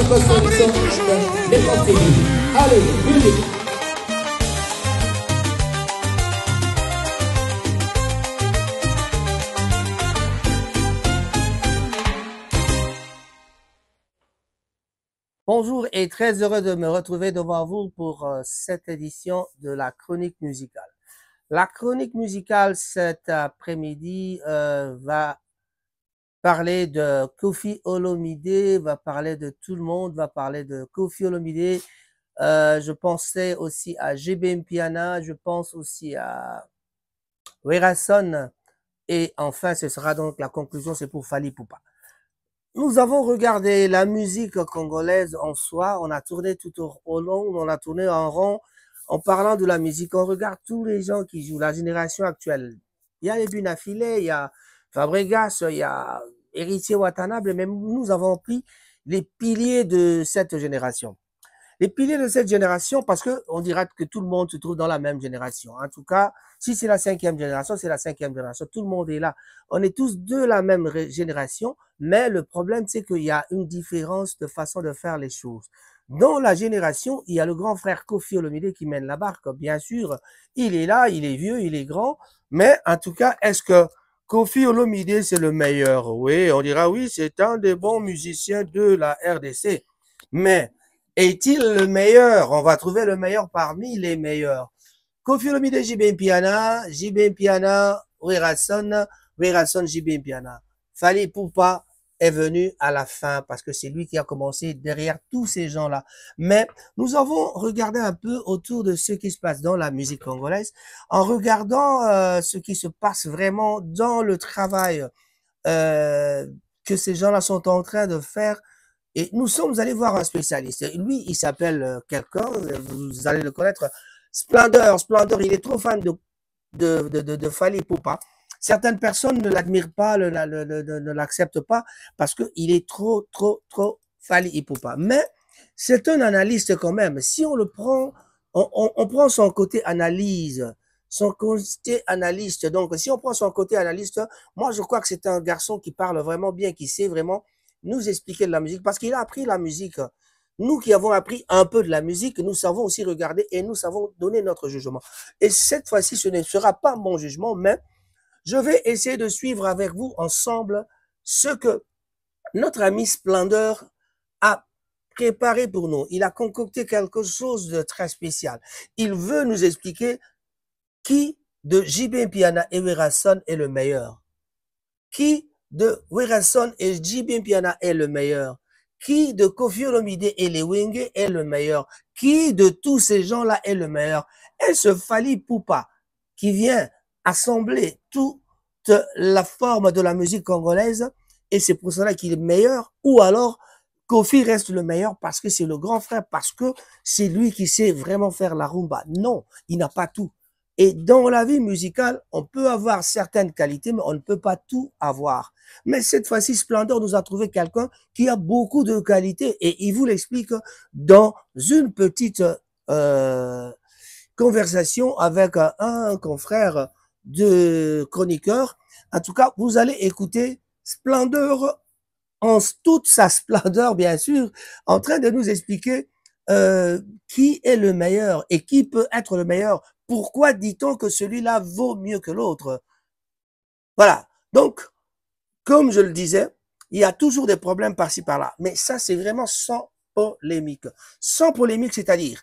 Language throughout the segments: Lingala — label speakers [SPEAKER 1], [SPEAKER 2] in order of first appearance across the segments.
[SPEAKER 1] encore solution avec les conseillers. Allez, musique.
[SPEAKER 2] Bonjour et très heureux de me retrouver devant vous pour cette édition de la chronique musicale. La chronique musicale cet après-midi va parler de Koffi Olomide, va parler de tout le monde, va parler de Koffi Olomide. Je pensais aussi à GB Mpiana, je pense aussi à Werason et enfin ce sera donc la conclusion, c'est pour Fally Ipupa. Nous avons regardé la musique congolaise en soi, on a tourné tout au long, on a tourné en rond en parlant de la musique. On regarde tous les gens qui jouent, la génération actuelle. Il y a les Bunafile, il y a Fabregas, il y a Héritier Watanabe, mais nous avons pris les piliers de cette génération. Les piliers de cette génération, parce que on dira que tout le monde se trouve dans la même génération. En tout cas, si c'est la 5e génération, c'est la 5e génération. Tout le monde est là. On est tous de la même génération, mais le problème, c'est qu'il y a une différence de façon de faire les choses. Dans la génération, il y a le grand frère Koffi Olomide qui mène la barque. Bien sûr, il est là, il est vieux, il est grand, mais en tout cas, est-ce que Koffi Olomide, c'est le meilleur? Oui, on dira oui, c'est un des bons musiciens de la RDC. Mais est-il le meilleur? On va trouver le meilleur parmi les meilleurs. Koffi Olomide, JB Mpiana, Werason, JB Mpiana. Fally Ipupa est venu à la fin parce que c'est lui qui a commencé derrière tous ces gens-là. Mais nous avons regardé un peu autour de ce qui se passe dans la musique congolaise en regardant ce qui se passe vraiment dans le travail que ces gens-là sont en train de faire. Et nous sommes allés voir un spécialiste. Lui, il s'appelle quelqu'un, vous allez le connaître, Splendor, il est trop fan de Fally Ipupa. Certaines personnes ne l'admirent pas, ne l'acceptent pas, parce qu'il est trop Fally Ipupa. Mais c'est un analyste quand même. Si on le prend, on prend son côté analyse, son côté analyste. Donc, si on prend son côté analyste, moi, je crois que c'est un garçon qui parle vraiment bien, qui sait vraiment nous expliquer de la musique, parce qu'il a appris la musique. Nous qui avons appris un peu de la musique, nous savons aussi regarder et nous savons donner notre jugement. Et cette fois-ci, ce ne sera pas mon jugement, mais je vais essayer de suivre avec vous ensemble ce que notre ami Splendeur a préparé pour nous. Il a concocté quelque chose de très spécial. Il veut nous expliquer qui de JB Mpiana et Werason est le meilleur. Qui de Werason et JB Mpiana est le meilleur? Qui de Koffi Olomide et les Wenge est le meilleur? Qui de tous ces gens-là est le meilleur? Est-ce Fally Ipupa qui vient assembler toute la forme de la musique congolaise et c'est pour cela qu'il est meilleur? Ou alors Koffi reste le meilleur parce que c'est le grand frère, parce que c'est lui qui sait vraiment faire la rumba? Non, il n'a pas tout. Et dans la vie musicale, on peut avoir certaines qualités, mais on ne peut pas tout avoir. Mais cette fois-ci, Splendor nous a trouvé quelqu'un qui a beaucoup de qualités et il vous l'explique dans une petite conversation avec un confrère de chroniqueur. En tout cas, vous allez écouter Splendor en toute sa splendeur, bien sûr, en train de nous expliquer qui est le meilleur et qui peut être le meilleur. Pourquoi dit-on que celui-là vaut mieux que l'autre? Voilà. Donc, comme je le disais, il y a toujours des problèmes par-ci par-là. Mais ça, c'est vraiment sans polémique. Sans polémique, c'est-à-dire,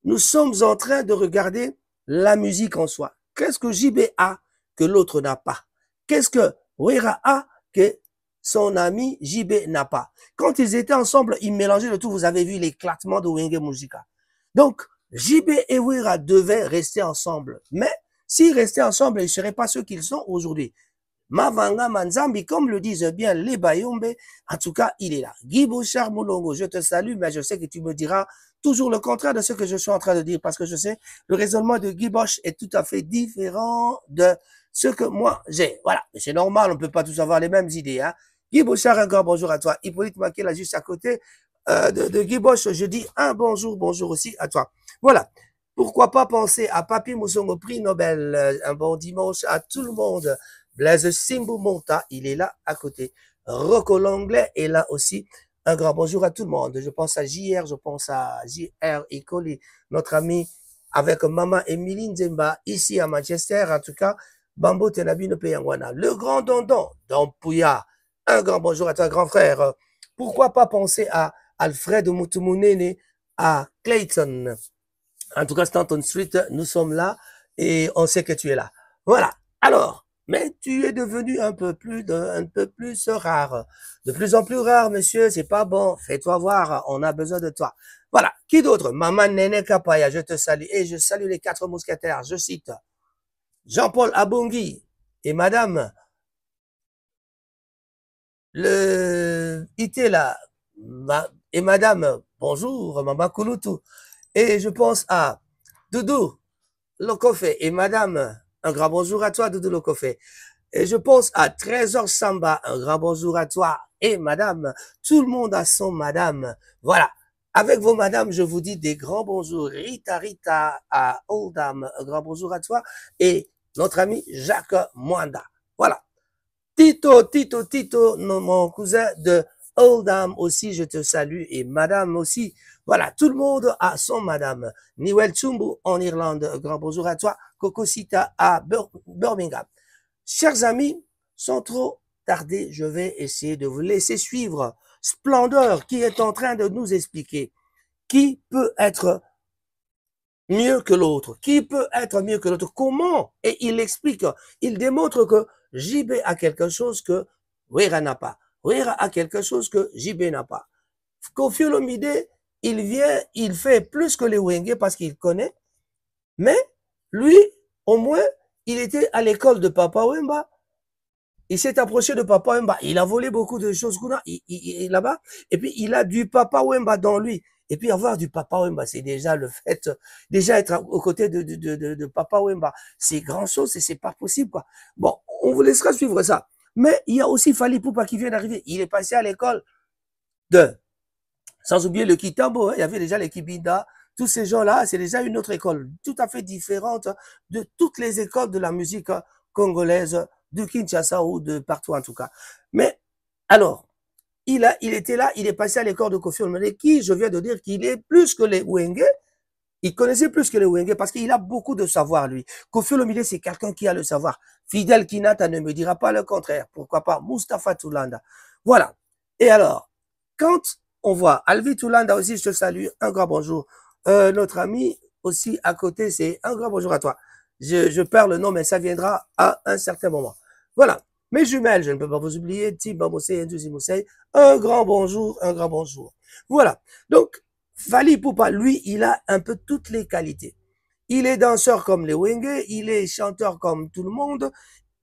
[SPEAKER 2] nous sommes en train de regarder la musique en soi. Qu'est-ce que JB a que l'autre n'a pas? Qu'est-ce que Wera a que son ami JB n'a pas? Quand ils étaient ensemble, ils mélangeaient le tout. Vous avez vu l'éclatement de Wenge Musica. Donc, JB et Wera devaient rester ensemble. Mais s'ils restaient ensemble, ils ne seraient pas ceux qu'ils sont aujourd'hui. Mavanga Manzambi, comme le disent bien les Bayombe, en tout cas, il est là. Guy Bouchard Moulongo, je te salue, mais je sais que tu me diras toujours le contraire de ce que je suis en train de dire, parce que je sais, le raisonnement de Guy Bosch est tout à fait différent de ce que moi j'ai. Voilà, c'est normal, on ne peut pas tous avoir les mêmes idées. Hein. Guy Bouchard, encore bonjour à toi. Hippolyte Maquet, là, juste à côté de Guy Bosch, je dis un bonjour aussi à toi. Voilà. Pourquoi pas penser à Papi Moussongo, prix Nobel, un bon dimanche à tout le monde. Blaise Simbu Monta, il est là à côté. Rocco Langlais est là aussi. un grand bonjour à tout le monde. Je pense à JR, je pense à JR Ecoli, notre ami avec maman Émilie Nzemba, ici à Manchester, en tout cas, Bambo Tenabino Peyangwana. Le grand Dondon, Don Pouya, un grand bonjour à toi, grand frère. Pourquoi pas penser à Alfred Mutumunene, à Clayton. En tout cas, Stanton Street, nous sommes là et on sait que tu es là. Voilà. Alors, mais tu es devenu un peu plus rare. De plus en plus rare, monsieur, c'est pas bon. Fais-toi voir, on a besoin de toi. Voilà. Qui d'autre? Maman Nene Kapaya, je te salue. Et je salue les 4 mousquetaires. Je cite Jean-Paul Abongi et madame le Itela et madame, bonjour, maman Kouloutou. Et je pense à Doudou Lokofé et madame, un grand bonjour à toi, Doudou Lokofé. Et je pense à Trésor Samba, un grand bonjour à toi et madame. Tout le monde a son madame. Voilà. Avec vos madames, je vous dis des grands bonjours. Rita Rita à Oldham, un grand bonjour à toi. Et notre ami Jacques Mwanda. Voilà. Tito, mon cousin de Oldham aussi, je te salue. Et madame aussi. Voilà, tout le monde a son madame. Niwel Tsumbu en Irlande, un grand bonjour à toi. Coco Sita à Birmingham. Chers amis, sans trop tarder, je vais essayer de vous laisser suivre Splendeur qui est en train de nous expliquer qui peut être mieux que l'autre, qui peut être mieux que l'autre, comment, et il explique, il démontre que JB a quelque chose que Wera n'a pas, Wera a quelque chose que JB n'a pas. Koffi Olomide, il vient, il fait plus que les Wenge parce qu'il connaît, mais lui, au moins, il était à l'école de Papa Wemba. Il s'est approché de Papa Wemba. Il a volé beaucoup de choses là-bas. Et puis, il a du Papa Wemba dans lui. Et puis, avoir du Papa Wemba, c'est déjà le fait, déjà être aux côtés de Papa Wemba. C'est grand chose et c'est pas possible, quoi. Bon, on vous laissera suivre ça. Mais il y a aussi Fally Ipupa qui vient d'arriver. Il est passé à l'école sans oublier le Kitambo, hein. Il y avait déjà les Kibinda. Tous ces gens-là, c'est déjà une autre école tout à fait différente de toutes les écoles de la musique congolaise, de Kinshasa ou de partout en tout cas. Mais alors, il était là, il est passé à l'école de Koffi Olomide, qui, je viens de dire qu'il est plus que les Wenge. Il connaissait plus que les Wenge parce qu'il a beaucoup de savoir, lui. Koffi Olomide, c'est quelqu'un qui a le savoir. Fidel Kinata ne me dira pas le contraire. Pourquoi pas Mustapha Toulanda. Voilà. Et alors, quand on voit Alvi Toulanda aussi, je te salue, un grand bonjour. Notre ami aussi à côté, c'est un grand bonjour à toi. Je perds le nom, mais ça viendra à un certain moment. Voilà. Mes jumelles, je ne peux pas vous oublier. Timba Moussé et Ndouzi Moussé. Un grand bonjour, un grand bonjour. Voilà. Donc, Fally Ipupa, lui, il a un peu toutes les qualités. Il est danseur comme les Wenge, il est chanteur comme tout le monde,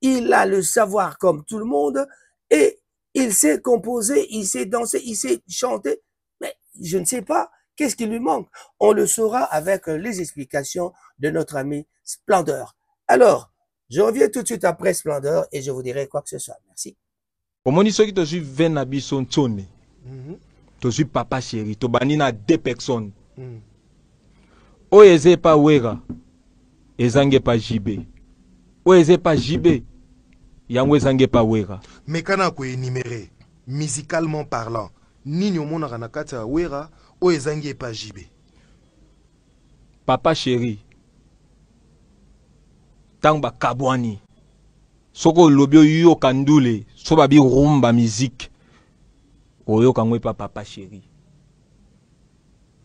[SPEAKER 2] il a le savoir comme tout le monde, et il sait composer, il sait danser, il sait chanter. Mais je ne sais pas. Qu'est-ce qui lui manque? On le saura avec les explications de notre ami Splendeur. Alors, je reviens tout de suite après Splendeur et je vous dirai quoi que ce soit. Merci.
[SPEAKER 3] Comment dit ce qui te suit Venabison Tchone? Te suit Papa Chéri, te banina 2 personnes. O eze pas Wera, ezange pas JB. O eze pas JB, yango ezange pas Wera.
[SPEAKER 4] Mais kana ko énuméré, musicalement parlant, nini omona kana kata Wera, o ezangi pas JB.
[SPEAKER 3] Papa Chéri, tangba kabwani. Soko lobio yo kandule, soba bi rumba musique. Oyo kangwe pa Papa Chéri.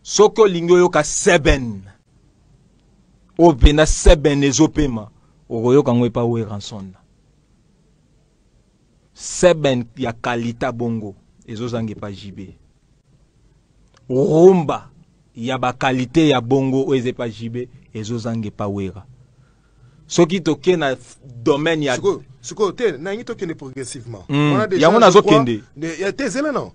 [SPEAKER 3] Soko lingyo yo ka seben. O bena seben ezopema. Oyo kangwe pa Weranson. Seben ya kalita bongo, ezozange pa JB. Rumba ya ba qualité ya bongo oeze pa JB ezozange pa Wera. Soki toke na domaine ya
[SPEAKER 4] Suko te na ngi toke progressivement.
[SPEAKER 3] On a déjà
[SPEAKER 4] non.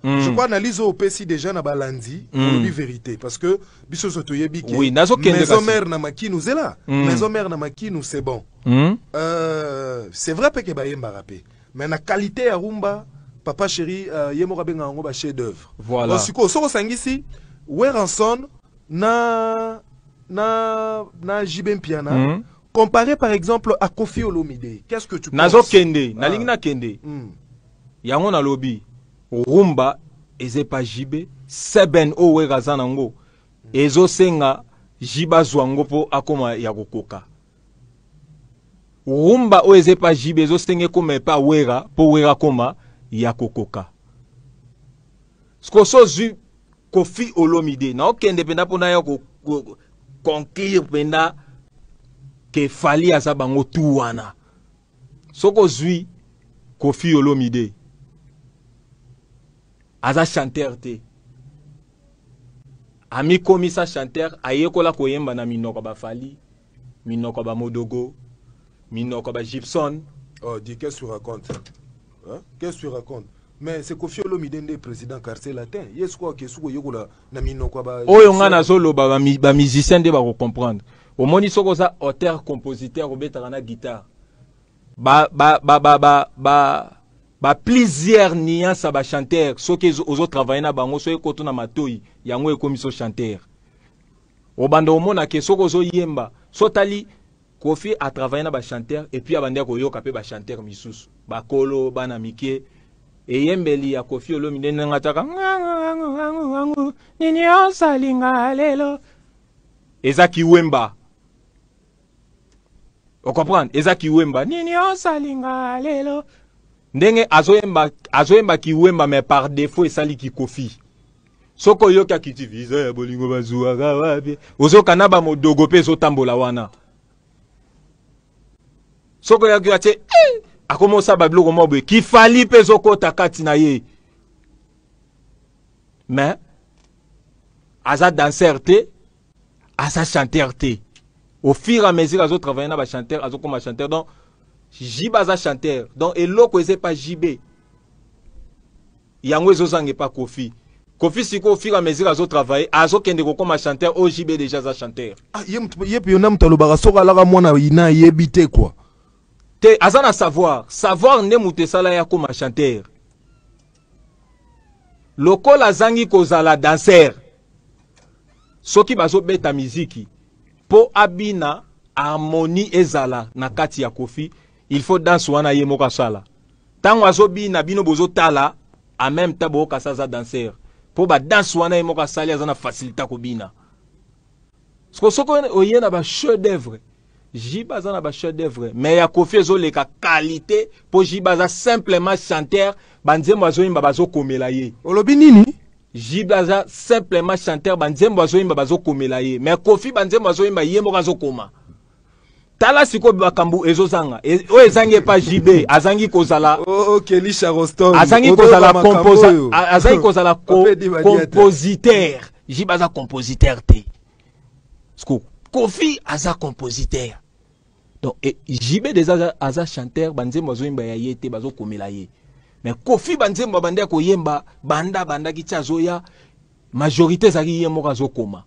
[SPEAKER 4] Je crois analyse au PC déjà na balandi pour dire vérité parce que biso soto yebi ke
[SPEAKER 3] oui, nazo kende
[SPEAKER 4] maison mère na makinu zela. Maison mère na makinu c'est bon. C'est vrai que ba yemba rapé. Mais na qualité ya rumba Papa Chéri yemora benga ngo ba chef d'œuvre.
[SPEAKER 3] Voilà.
[SPEAKER 4] Suko soko sangisi Weranson na Jibem Piana. Comparé par exemple à Koffi Olomide, qu'est-ce que tu penses?
[SPEAKER 3] Nazo kende, na lingna kende. Yango na lobby, rumba eze pa jibe seben o wera zanango ezo senga jiba zwango po akoma ya kokoka rumba o eze pa jibe ezo senge koma pa wera po wera koma ya kokoka sko zui Koffi Olomide na okende penda pona ya conclure penda ke fali aza bango tu wana soko zui Koffi Olomide aza chanteur te ami komisa chanteur ayekola koyemba na minoko ba fali minoko ba modogo minoko ba Gibson.
[SPEAKER 4] Oh, dis qu'est-ce que tu racontes? Hein? Qu'est-ce que tu racontes? Mais c'est Koffi Olomide le président quartier latin. Yes quoi que sous yokola na minoko ba
[SPEAKER 3] oyo ngana solo ba musicien de ba ko comprendre. Au moni soko za auteur compositeur obetaka na guitare. Ba plusieurs nuances ba chanteur ceux qui ozo travailler na bango so ekoto na matoi yango ekomiso chanteur. Obanda omona ke soko zo yemba sotali Koffi a travaillé na ba chanteur et puis abanda ko yoka pe ba chanteur misusu. Ba kolo bana mike et yembeli ya Koffi Olomide ngataka nini osalinga lelo ezaki wemba. On comprend? Ezaki wemba nini osalinga lelo ndenge azoyemba ki wemba mais par défaut esali ki Koffi soko yoka kiti visa ya bolingo bazuaka wapi ozoka ba modogo pe zotambola wana soko yoka te akomosa babiloko mobe ki fali pe zokota kati na ye mais aza danseur te aza chanteur te au fur et à mesure azo travailler na ba chanteur azo comme chanteur donc Jibe aza chanteur donc eloko eze pas Jibe yango ezozange pas Koffi siko au fur et à mesure azo travailler azo kende ko comme chanteur au Jibe déjà aza chanteur
[SPEAKER 4] ah yep yona mtalobaka soka laka mwana ina yebite quoi
[SPEAKER 3] te aza na savoir nde mutu esala ya comme chanteur lokola zangi kozala danseur soki bazobeta miziki po abina harmonie ezala na kati ya Koffi il faut danse wana ye moko sala tango azobina bino bozotala en même temps bo kasaza danseur po ba danse wana ye moko sala azana facilité ko bina soko oyena ba chef d'œuvre Jibe aza na ba chef d'œuvre mais ya Koffi ezoleka qualité po Jibe aza simplement chanteur banzembo azoyimba bazokomela ye
[SPEAKER 4] olobi nini
[SPEAKER 3] Jibe aza simplement chanteur banzembo azoyimba bazokomela ye mais Koffi banzembo azoyimba ye moko azokoma tala siko bakambu ezozanga o ezangi pa Jibe azangi kozala
[SPEAKER 4] Kelly Charleston
[SPEAKER 3] azangi kozala compositeur Jibe aza compositeur te sko Koffi aza compositeur donc Jibe déjà aza chanteur banzembo azoyimba ya ye te bazokomela ye mais Koffi banzembo banda ko yemba banda ki chazoya majorité zaki ye moko azokoma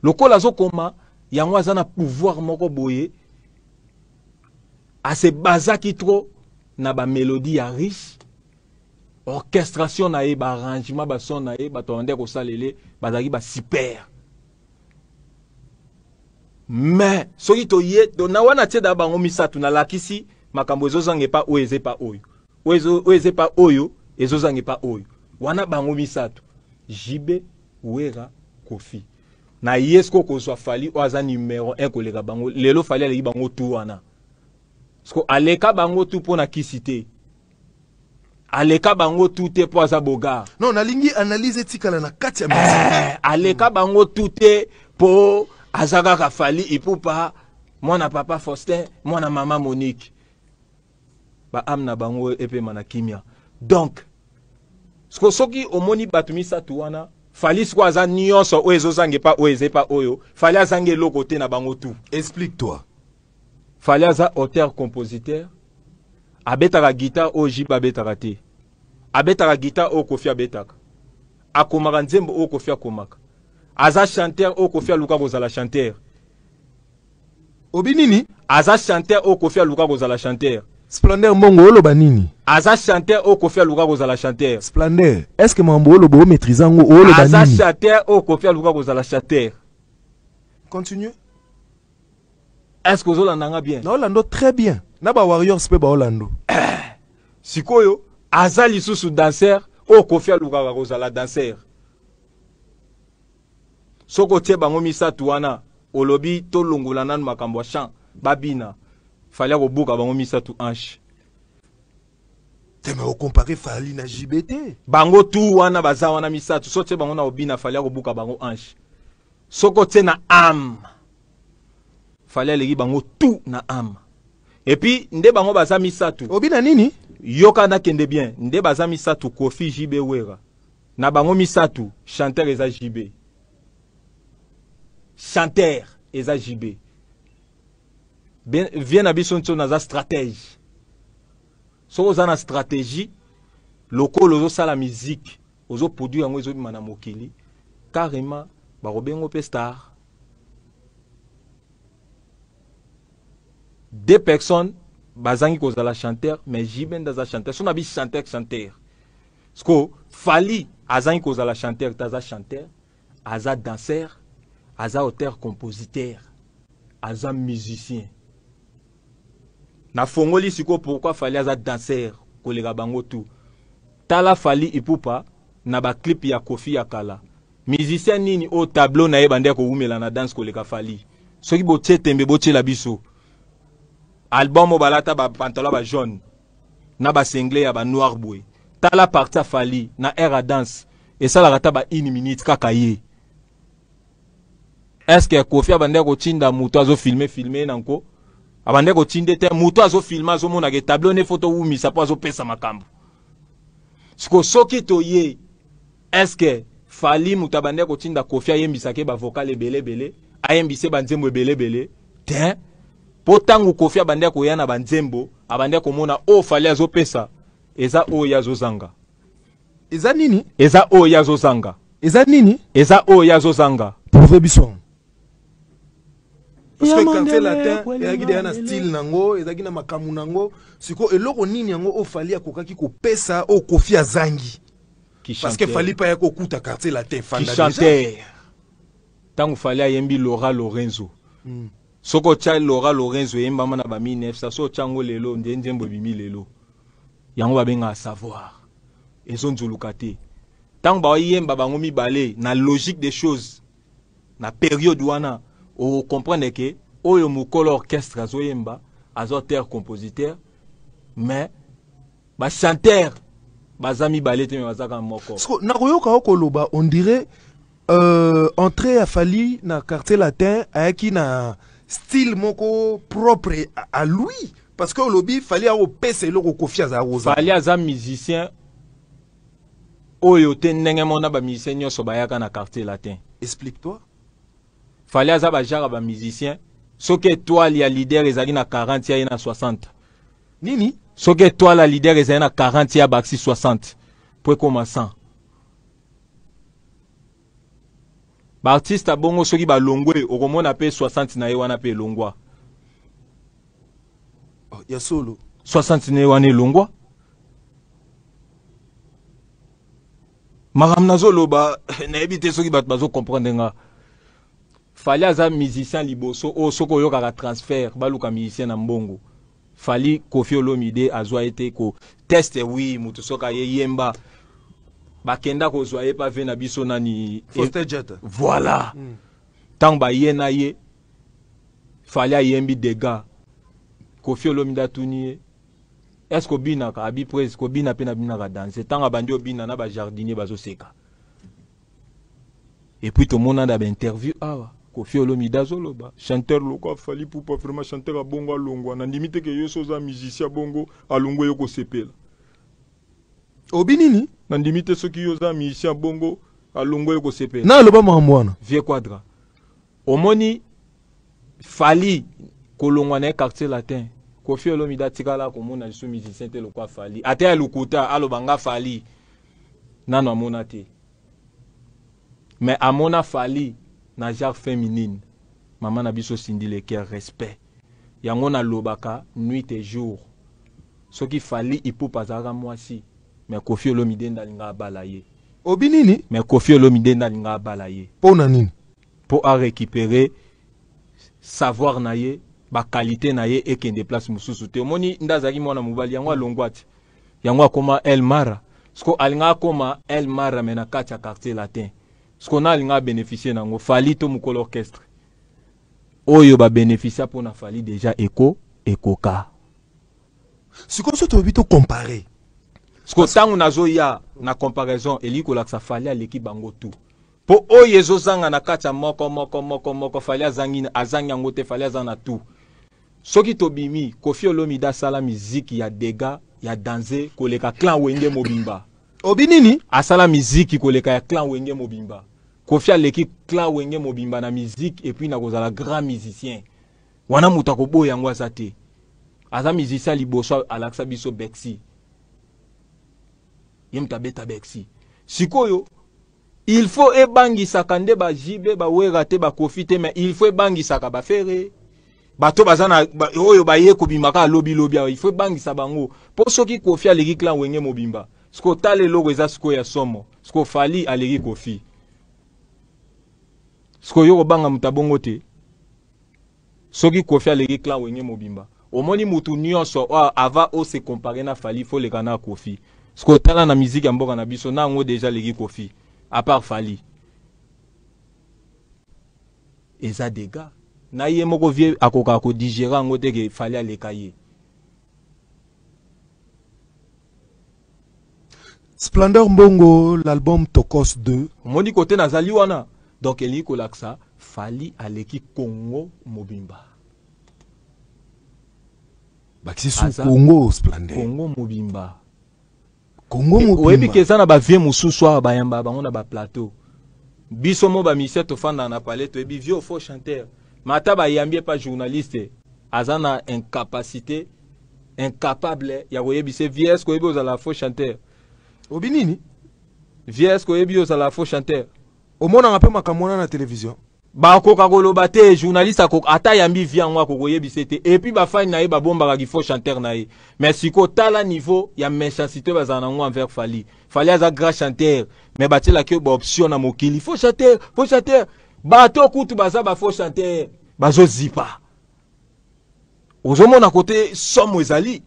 [SPEAKER 3] lokola azokoma yango aza na pouvoir moko boye ase bazaki trop na ba mélodie ya riche orchestration na ye ba arrangement ba son na ye ba tonde ko salele bazaki ba super mais soki to ye to na wana teda bango misatu na lakisi makambo ezozange pa oyo eze pa oyo oyo eze pa oyo ezozange pa oyo wana bango misatu Jibe wera Koffi na yesko ko so fali oza numéro 1 koleka bango lelo fali ali bango tu wana sko aleka bango tu pona kisite aleka bango tu te po aza boga
[SPEAKER 4] non nalingi analyse tikala na kati ya musique
[SPEAKER 3] aleka bango tu te po azaka ka fali ipupa mwana papa Faustin mwana mama Monique ba amna bango epe mana kimia donc sko soki omoni batumisa tu wana fali sko aza nyonso o ezozange pa o eze pa oyo fali azange loko te na bango tu
[SPEAKER 4] explique-toi
[SPEAKER 3] fali aza auteur compositeur abetaka guitare o Jibe abetaka te abetaka guitare o Koffi abetaka akomaka nzembo o Koffi akomaka aza chanteur o Koffi aluka kozala chanteur
[SPEAKER 4] obinini
[SPEAKER 3] aza chanteur o Koffi aluka kozala chanteur
[SPEAKER 4] Splendeur mbongo oloba nini
[SPEAKER 3] aza chanteur o Koffi aluka kozala chanteur
[SPEAKER 4] Splendeur est-ce que mambo oloba o maîtriser ngo oloba nini
[SPEAKER 3] aza chanteur o Koffi aluka kozala chanteur
[SPEAKER 4] continue
[SPEAKER 3] est-ce que ozolanda nga bien
[SPEAKER 4] na olando très bien na ba warriors pe ba olando
[SPEAKER 3] sikoyo aza lisusu danseur o Kofi alukaka kozala danser soko tie bango misatu wana olobi to longola nanu makambo chant babina fallait kobuka bango misatu ange
[SPEAKER 4] mais au comparé Fali na JBT
[SPEAKER 3] bango tu wana baza wana misatu so tie bango na obina fallait kobuka bango ange soko tie na âme fallait legi bango tout na âme et puis nde bango baza misatu
[SPEAKER 4] obina nini
[SPEAKER 3] yoka na kende bien nde baza misatu Kofi JB Wera na bango misatu chanteur eza JB chanteur eza JB vient na biso nso naza stratège so oza na stratégie lokolo ozosala musique ozoproduire yango ezobima na mokili carrément bakobengo mpe star 2 personnes bazangi kozala chanteur mais JB ndaza chanteur so na bi chanteur sko Fali azangi kozala chanteur taza chanteur aza danseur aza auteur compositeur aza musicien na fongoli siko pourquoi Fali aza danseur koleka bango tout tala Fali ipupa na ba clip ya Kofi ya kala musicien nini au tableau na ye bande ko umela na danse koleka Fali soki botie tembe botie la biso album balata ba pantalon ba jaune na ba single ya ba noir boy tala partie Fali na air à danse et ça la rata ba 1 minute kaka ye est-ce que Kofi abande ko tinda muto azo filmer nanko abande ko tinde te muto azo filmer azo mona ke tableau ne photo umi ça pas azo pesa makambo siko soki to ye est-ce que Fali muto abande ko tinda Kofi ayembisa ke ba vocal ebele ayembise ba nzembo ebele te potangu Kofi abande ko yana ba nzembo abande ko mona o Fali azo pesa eza o yazo zanga
[SPEAKER 4] eza nini
[SPEAKER 3] eza o yazo zanga
[SPEAKER 4] eza nini
[SPEAKER 3] eza o yazo zanga
[SPEAKER 4] prouver biso parce que quand c'est latin ezaki deya na style nango ezaki na makamu nango siko eloko nini yango o Fali akokaki kopesa o Kofi azangi parce que Fali pa ya kokuta quartier latin fanda
[SPEAKER 3] déjà tangu Fali ayembi Laura Lorenzo soko tia Laura Lorenzo yemba mana ba 1900 so chango lelo ndenjembo bimi lelo yango babenga savoir ezonzuluka te tangu ba yemba bango mibale na logique des choses na période wana o comprendre que oyo mukolo orchestre azoyemba azoteur compositeur mais ba chanteur bazami balete me bazaka moko
[SPEAKER 4] na koyoka okoloba on dirait entrée à Fali na quartier latin ayaki na style moko propre à lui parce que olobi Fali a opesa eloko Kofi aza rosa
[SPEAKER 3] Fali aza musicien oyo te ndenge mona ba musicien nyonso bayaka na quartier latin
[SPEAKER 4] explique-toi
[SPEAKER 3] Fali aza ba jara ba musicien soki étoile ya leader ezali na 40 ya na 60
[SPEAKER 4] nini
[SPEAKER 3] soki étoile ya leader ezali na 40 ya baxi 60 pour commencer ba artiste bongo soki ba longwe okomona pe 60 na ye wana pe longwa
[SPEAKER 4] ya solo
[SPEAKER 3] 60 na ye wana longwa maram nazoloba na ebite soki bato bazo comprendre nga Fali aza musicien liboso o soko yokaka transfert baluka musicien na mbongo Fali Kofi Olomide azwa ete ko test oui mutu soka ye yemba bakenda ko zwa ye pa ve na biso nani
[SPEAKER 4] Foster Jet
[SPEAKER 3] voilà tant ba ye na ye Fali ayembi dega Kofi Olomide tuni est-ce que bina ka abi presse ko bina pe na bina ka danser tant abandi obina na ba jardinier bazo seka et puis tout monde a ba interview Kofi Olomide azoloba chanteur loko Fali pour pas vraiment chanteur a bongo alongwa na limite ke yoso za musicien bongo alongwa yoko sepela
[SPEAKER 4] obinini
[SPEAKER 3] na limite soki yoza musicien bongo alongwa yoko sepela
[SPEAKER 4] na loba mwana
[SPEAKER 3] vieux quadra omoni Fali kolongwa na quartier latin Kofi Olomide atikala komona su musicien te loko Fali ate alukuta alobanga Fali nano amona te mais amona Fali na genre féminine maman na biso sindi le cœur respect yango na lobaka nuit et jour soki Fali ipupa zaka mwasi mais Kofi Olomide ndalinga balaye
[SPEAKER 4] obinini
[SPEAKER 3] mais Kofi Olomide ndalinga balaye
[SPEAKER 4] pona nini
[SPEAKER 3] pour a récupérer savoir na ye ba qualité na ye ekende place mususu te omoni ndazaki mwana mobali yango alongwati yango akoma El Mara Sko alinga koma El Mara mena kacha quartier latin. Sko na alinga bénéficier nango Fally to mukolo orchestre. Oyo ba bénéficier pour na Fally déjà ekoka.
[SPEAKER 4] C'est comme ça que tu as comparé.
[SPEAKER 3] Sko tangu nazo ya na comparaison eliko la sa Fally aleki bango tout. Po oyo ezozanga na kacha moko Fally azangi yango te Fally azana tout. Soki tobimi Koffi Olomide sala musique ya dega ya danser koleka clan wenge mobimba.
[SPEAKER 4] Obinini
[SPEAKER 3] asala musique koleka ya clan wenge mobimba. Koffi aleki clan wenge mobimba na musique et puis na kozala grand musicien. Wana muta koboya yango azate. Aza musicien liboso alaksa biso Bexi. Yemta beta Bexi. Sikoyo il faut ebangisa kande ba jibe ba wera te ba Koffi te mais il faut ebangisa ka ba fere. Bato bazana oyo baye kobimaka lobi il faut bangisa bango. Po soki Koffi aleki clan wenge mobimba. Sko tale logo eza sko ya somo. Sko Fally aleki Koffi. Sko yo banga mutabongo te. Soki Koffi aleki clan wenge mobimba. Omoni mutu nyonso ava o se comparer na Fally faut le kana Koffi. Sko tala na musique ya mboka na biso na ngo déjà leki Koffi. À part Fally. Eza dega. Na ye moko vie akoka ko digérer ngo te ke Fally aleka ye.
[SPEAKER 4] Splendeur Mbongo, l'album Tokos 2.
[SPEAKER 3] Moni côté nazali wana. Donc eli ko laksa Fally aleki Congo mobimba.
[SPEAKER 4] Bakisi sou Congo Splendeur.
[SPEAKER 3] Congo mobimba.
[SPEAKER 4] Congo mobimba.
[SPEAKER 3] Oyebi kezana ba vie mususu wa bayamba bango na ba plateau. Biso mo ba mise to fanda na palais to ebi vieux faux chanteur. Mata ba yambie pas journaliste. Azana incapacité incapable ya koyebi se vieille ko ebi ozala faux chanteur.
[SPEAKER 4] Obinini
[SPEAKER 3] vieille ko ebi ozala faux chanteur.
[SPEAKER 4] Omona ngape makamona na télévision.
[SPEAKER 3] Ba ko kakoloba te journaliste ko ata yambi viango ko koyebi c'était et puis ba fani na ye ba bomba ki faux chanteur na ye. Mais siko tala niveau ya méchanceté bazana ngo envers Fally. Fally aza grand chanteur mais batela ke ba option na mokili faux chanteur bato kutu baza ba faux chanteur bazo zipa. Ozomona côté somo ezali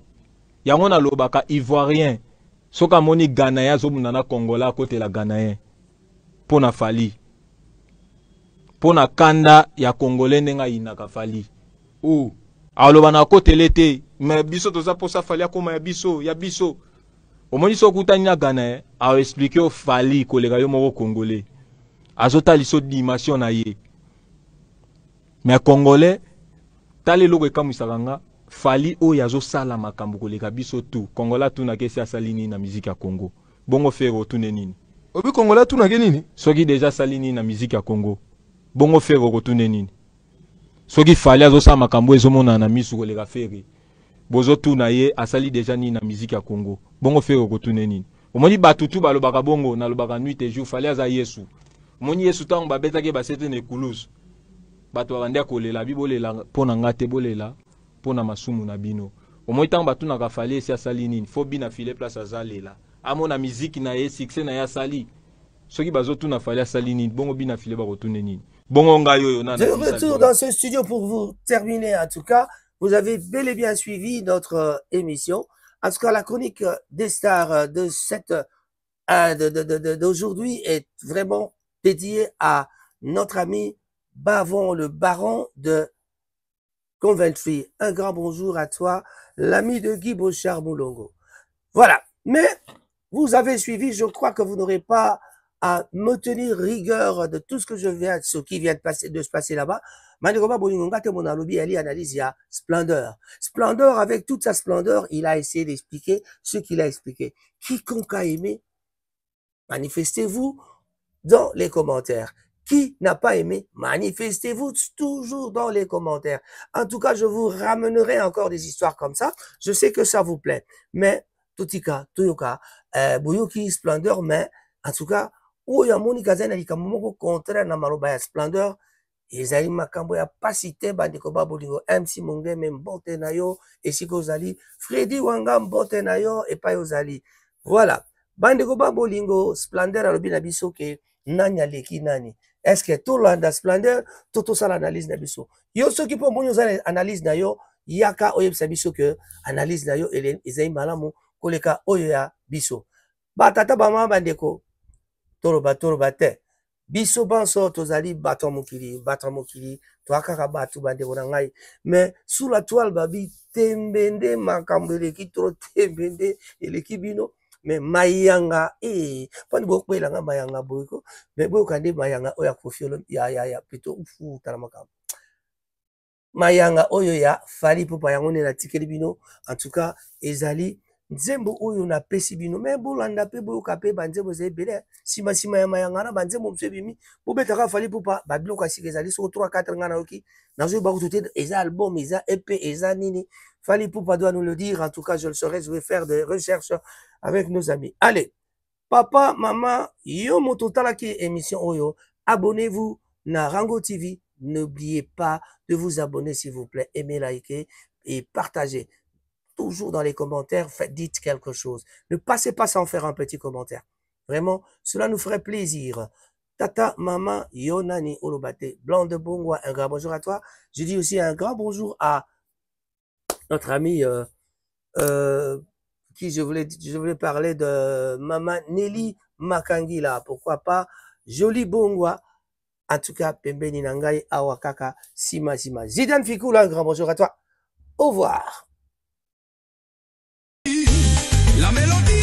[SPEAKER 3] yango na lobaka ivoirien soka moni Ghanéen zomuna na Congolais côté la Ghanéen pona Fally. Pona kanda ya Congolais nenga inaka Fally.
[SPEAKER 4] Oh.
[SPEAKER 3] Aloba na kote lete mais biso toza posa Fally akoma ya biso. Omoni so kutani na Ghana a expliquer au Fally kolega yo moko Congolais. Azota liso dimension na ye. Mais Congolais tale logo ekamusaka Fally o yazo sala makambo kolega biso tout. Congolais tout na kesi asalini na musique ya Congo. Bongo fero tout nini.
[SPEAKER 4] Obi Congolais tout na nini?
[SPEAKER 3] Soki déjà salini na musique ya Congo. Bongo fero retourne nini. Soki Fally azo sa makambo ezomona na misu kolega fere. Bozo tout na ye asali déjà ni na musique ya Congo. Bongo fero retourne nini. Omoni batutu balobaka bongo na lobaka nuit et jour Fally aza Yesu. Omoni Yesu tango babetaki basete ne kulus. Bato bande kolela bibolela pona ngate bolela pona masumu na bino. Omoni tango batu na ka Fally esi asali nini. Fo bina file place azalela. Amona musique na ye succès na ya sali. Soki bazo tout na Fally asali nini. Bongo bina file ba retourne nini.
[SPEAKER 2] De retour dans ce studio pour vous terminer. En tout cas, vous avez bel et bien suivi notre émission. En tout cas, la chronique des stars de cette d'aujourd'hui est vraiment dédiée à notre ami Bavon, le baron de Coventry. Un grand bonjour à toi, l'ami de Guy Bochard Moulongo. Voilà. Mais vous avez suivi, je crois que vous n'aurez pas à me tenir rigueur de tout ce qui vient de se passer là-bas. Manigoba Bolingonga te mon alobi ali analyse ya Splendeur. Splendeur avec toute sa splendeur, il a essayé d'expliquer ce qu'il a expliqué. Quiconque a aimé, manifestez-vous dans les commentaires. Qui n'a pas aimé, manifestez-vous toujours dans les commentaires. En tout cas, je vous ramènerai encore des histoires comme ça. Je sais que ça vous plaît. Mais, Tutika, Tuyoka, Bouyoki, Splendeur, mais, en tout cas, oyo amoni kazana likambo moko contraire na maloba ya Splendeur ezali makambo ya pasite bandeko babolingo MC Mongeme mbote na yo esika ozali Freddy Wanga mbote na yo epai ozali voilà bandeko babolingo Splendeur alobi na biso ke nani aleki nani est-ce que tout landa Splendeur toto sala analyse na biso yo soki po mbonyo za analyse na yo yaka oyebisa biso ke analyse na yo ezali malamu koleka oyo ya biso batata bama bandeko toloba te biso banso tozali bato mokili toakaka bato bandeko na ngai mais sous la toile babi tembende makambo eleki tro tembende eleki bino mais mayanga pani bokwelanga mayanga boyko mais boyoka nde mayanga oyo akofiolo ya plutôt ufuta na makambo mayanga oyo ya Fally Ipupa yango nde natikeli bino en tout cas ezali nzembo oyo napesi bino me bolanda mpe boyoka mpe banzembo ezali ebele nsima ya mayanga na banzembo mosusu ebimi bobetaka Fally Ipupa babiloko ya sika ezali soko 3-4 ngai nayoki nazoyeba kutu te eza album eza EP eza nini Fally Ipupa doit nous le dire en tout cas je le saurai je vais faire des recherches avec nos amis allez papa maman yo moto otalaki émission oyo abonnez-vous na Rango TV n'oubliez pas de vous abonner s'il vous plaît aimez liker et partagez toujours dans les commentaires, dites quelque chose. Ne passez pas sans faire un petit commentaire. Vraiment, cela nous ferait plaisir. Tata, maman, Yonani, Olobate, Blanc de Bongwa, un grand bonjour à toi. Je dis aussi un grand bonjour à notre ami qui je voulais parler de maman Nelly Makangila. Pourquoi pas? Joli Bongwa. En tout cas, Pembeni Nangai, Awakaka, Sima. Zidane Fikoula, un grand bonjour à toi. Au revoir.
[SPEAKER 5] La mélodie